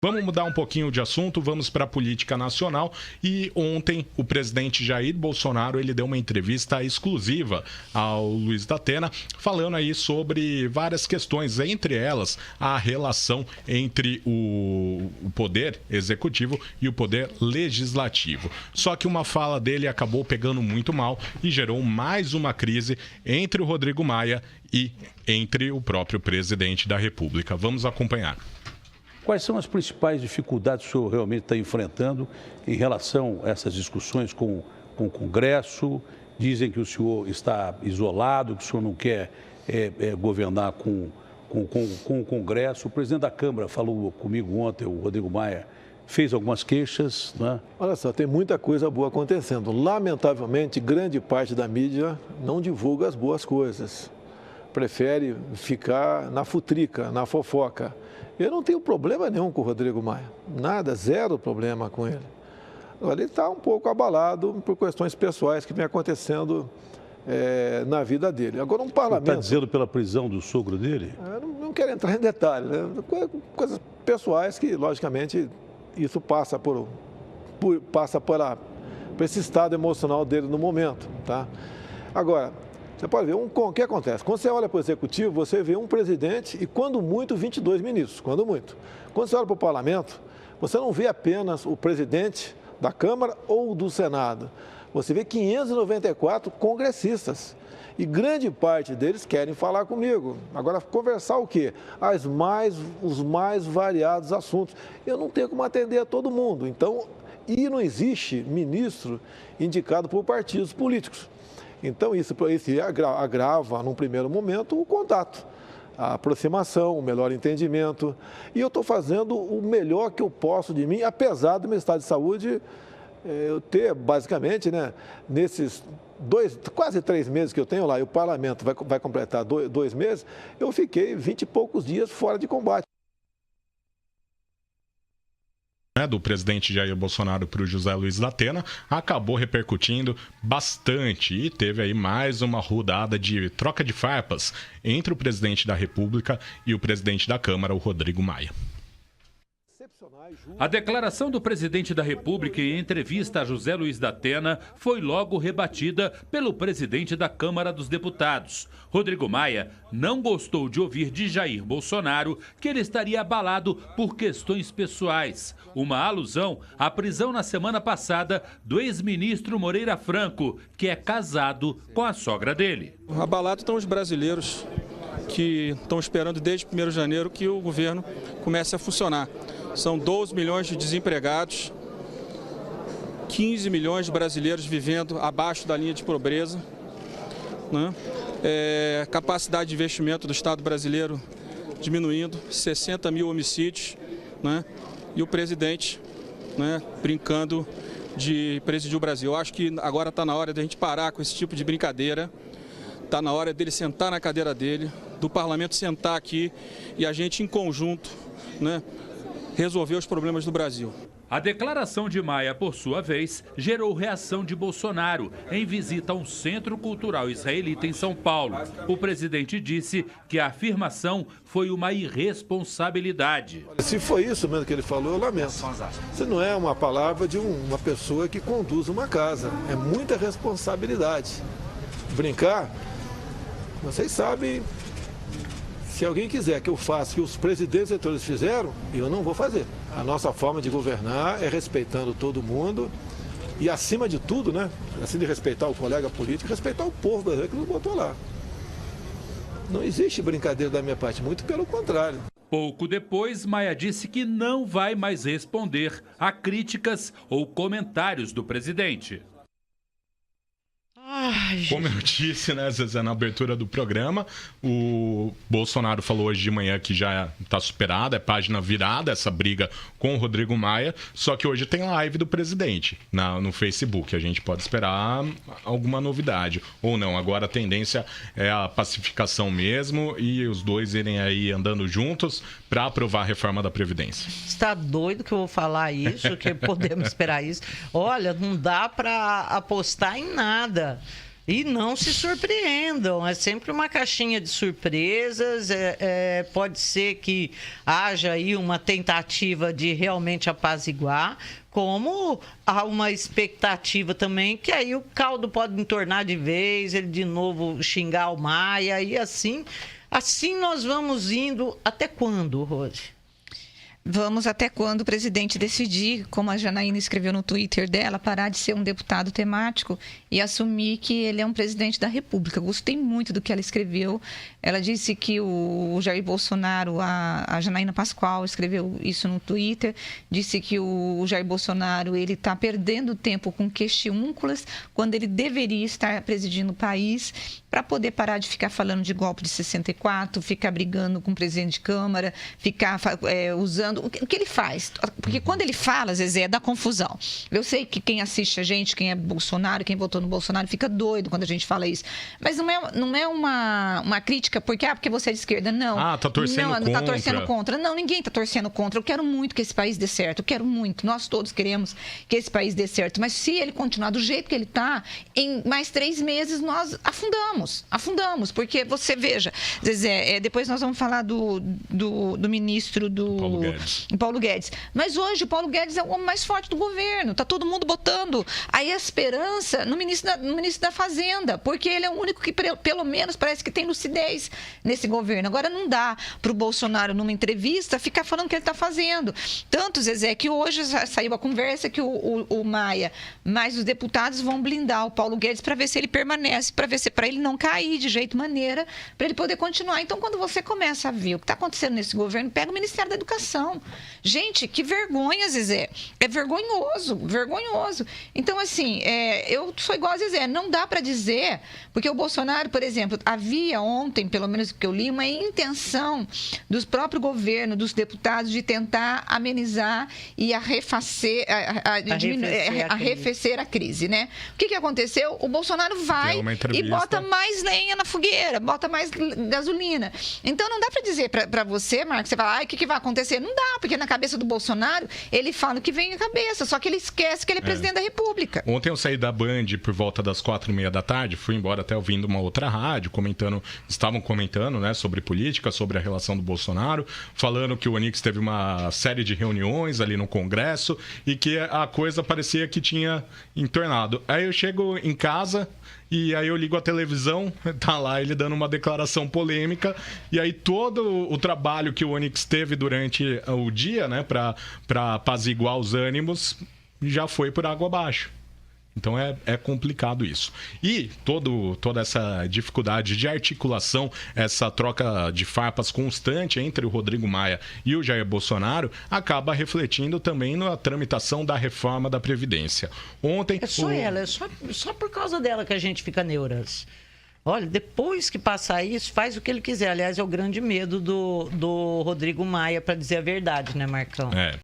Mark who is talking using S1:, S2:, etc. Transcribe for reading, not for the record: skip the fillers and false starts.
S1: Vamos mudar um pouquinho de assunto, vamos para a política nacional. E ontem o presidente Jair Bolsonaro ele deu uma entrevista exclusiva ao Luiz da Atena, falando aí sobre várias questões, entre elas a relação entre o poder executivo e o poder legislativo. Só que uma fala dele acabou pegando muito mal e gerou mais uma crise entre o Rodrigo Maia e entre o próprio presidente da República. Vamos acompanhar.
S2: Quais são as principais dificuldades que o senhor realmente está enfrentando em relação a essas discussões com o Congresso? Dizem que o senhor está isolado, que o senhor não quer governar com o Congresso. O presidente da Câmara falou comigo ontem, o Rodrigo Maia, fez algumas queixas, né?
S3: Olha só, tem muita coisa boa acontecendo. Lamentavelmente, grande parte da mídia não divulga as boas coisas. Prefere ficar na futrica, na fofoca. Eu não tenho problema nenhum com o Rodrigo Maia. Nada, zero problema com ele. Agora, ele está um pouco abalado por questões pessoais que vem acontecendo na vida dele. Agora, um parlamento...
S2: Está dizendo pela prisão do sogro dele?
S3: Eu não quero entrar em detalhes, né? Coisas pessoais que, logicamente, isso passa por esse estado emocional dele no momento, tá? Agora, você pode ver, o que acontece? Quando você olha para o Executivo, você vê um presidente e, quando muito, 22 ministros, quando muito. Quando você olha para o Parlamento, você não vê apenas o presidente da Câmara ou do Senado. Você vê 594 congressistas. E grande parte deles querem falar comigo. Agora, conversar o quê? Os mais variados assuntos. Eu não tenho como atender a todo mundo. Então, e não existe ministro indicado por partidos políticos. Então, isso agrava, num primeiro momento, o contato, a aproximação, o melhor entendimento. E eu estou fazendo o melhor que eu posso de mim, apesar do meu estado de saúde eu ter, basicamente, né, nesses quase 3 meses que eu tenho lá, e o parlamento vai completar 2 meses, eu fiquei 20 e poucos dias fora de combate.
S1: Do presidente Jair Bolsonaro para o José Luiz da Atena acabou repercutindo bastante e teve aí mais uma rodada de troca de farpas entre o presidente da República e o presidente da Câmara, o Rodrigo Maia.
S4: A declaração do presidente da República em entrevista a José Luiz da Atena foi logo rebatida pelo presidente da Câmara dos Deputados. Rodrigo Maia não gostou de ouvir de Jair Bolsonaro que ele estaria abalado por questões pessoais. Uma alusão à prisão na semana passada do ex-ministro Moreira Franco, que é casado com a sogra dele.
S5: Abalados estão os brasileiros que estão esperando desde 1º de janeiro que o governo comece a funcionar. São 12 milhões de desempregados, 15 milhões de brasileiros vivendo abaixo da linha de pobreza, né? Capacidade de investimento do Estado brasileiro diminuindo, 60 mil homicídios, né? E o presidente, né, brincando de presidir o Brasil. Eu acho que agora está na hora de a gente parar com esse tipo de brincadeira, está na hora dele sentar na cadeira dele, do parlamento sentar aqui e a gente em conjunto, né, resolver os problemas do Brasil.
S4: A declaração de Maia, por sua vez, gerou reação de Bolsonaro em visita a um centro cultural israelita em São Paulo. O presidente disse que a afirmação foi uma irresponsabilidade.
S3: Se foi isso mesmo que ele falou, eu lamento. Isso não é uma palavra de uma pessoa que conduz uma casa. É muita responsabilidade. Brincar, vocês sabem, se alguém quiser que eu faça o que os presidentes eleitores fizeram, eu não vou fazer. A nossa forma de governar é respeitando todo mundo e, acima de tudo, né, assim de respeitar o colega político, respeitar o povo brasileiro que nos botou lá. Não existe brincadeira da minha parte, muito pelo contrário.
S4: Pouco depois, Maia disse que não vai mais responder a críticas ou comentários do presidente.
S1: Como eu disse, né, Zezé, na abertura do programa, o Bolsonaro falou hoje de manhã que já está superada, é página virada essa briga com o Rodrigo Maia, só que hoje tem live do presidente no Facebook. A gente pode esperar alguma novidade ou não. Agora a tendência é a pacificação mesmo e os dois irem aí andando juntos para aprovar a reforma da Previdência.
S6: Está doido que eu vou falar isso, que podemos esperar isso? Olha, não dá para apostar em nada. E não se surpreendam, é sempre uma caixinha de surpresas, pode ser que haja aí uma tentativa de realmente apaziguar, como há uma expectativa também que aí o caldo pode entornar de vez, ele de novo xingar o Maia, e assim nós vamos indo até quando, Rose?
S7: Vamos até quando o presidente decidir, como a Janaína escreveu no Twitter dela, parar de ser um deputado temático e assumir que ele é um presidente da República. Eu gostei muito do que ela escreveu. Ela disse que o Jair Bolsonaro, a Janaína Pascoal escreveu isso no Twitter, disse que o Jair Bolsonaro ele está perdendo tempo com questiúnculas quando ele deveria estar presidindo o país para poder parar de ficar falando de golpe de 64, ficar brigando com o presidente de Câmara, ficar usando... O que ele faz? Porque quando ele fala, Zezé, dá confusão. Eu sei que quem assiste a gente, quem é Bolsonaro, quem votou no Bolsonaro, fica doido quando a gente fala isso. Mas não é uma crítica porque você é de esquerda. Não.
S1: Tá torcendo contra.
S7: Tá torcendo contra. Não, ninguém tá torcendo contra. Eu quero muito que esse país dê certo. Eu quero muito. Nós todos queremos que esse país dê certo. Mas se ele continuar do jeito que ele tá, em mais 3 meses nós afundamos. Porque você veja, Zezé, depois nós vamos falar do ministro Paulo Guedes. Mas hoje o Paulo Guedes é o homem mais forte do governo. Está todo mundo botando a esperança no ministro da Fazenda, porque ele é o único que, pelo menos, parece que tem lucidez nesse governo. Agora não dá para o Bolsonaro, numa entrevista, ficar falando o que ele está fazendo. Tanto, Zezé, que hoje saiu a conversa que o Maia, mais os deputados vão blindar o Paulo Guedes para ver se ele permanece, para ver se para ele não cair de jeito maneira, para ele poder continuar. Então, quando você começa a ver o que está acontecendo nesse governo, pega o Ministério da Educação. Gente, que vergonha, Zezé. É vergonhoso. Então, assim, eu sou igual a Zezé. Não dá para dizer, porque o Bolsonaro, por exemplo, havia ontem, pelo menos o que eu li, uma intenção do próprio governo, dos deputados, de tentar amenizar e arrefecer a crise, né? O que aconteceu? O Bolsonaro vai e bota mais lenha na fogueira, bota mais gasolina. Então, não dá para dizer para você, Marcos, você fala, o que vai acontecer? Não dá, porque na cabeça do Bolsonaro, ele fala o que vem na cabeça, só que ele esquece que ele é presidente da República.
S1: Ontem eu saí da Band por volta das 4h30 da tarde, fui embora até ouvindo uma outra rádio, estavam comentando, né, sobre política, sobre a relação do Bolsonaro, falando que o Onix teve uma série de reuniões ali no Congresso e que a coisa parecia que tinha entornado. Aí eu chego em casa... E aí eu ligo a televisão, tá lá ele dando uma declaração polêmica, e aí todo o trabalho que o Onix teve durante o dia, né, para apaziguar os ânimos, já foi por água abaixo. Então é complicado isso. E toda essa dificuldade de articulação, essa troca de farpas constante entre o Rodrigo Maia e o Jair Bolsonaro, acaba refletindo também na tramitação da reforma da Previdência. Ontem...
S6: só por causa dela que a gente fica neuras. Olha, depois que passar isso, faz o que ele quiser. Aliás, é o grande medo do Rodrigo Maia, para dizer a verdade, né, Marcão?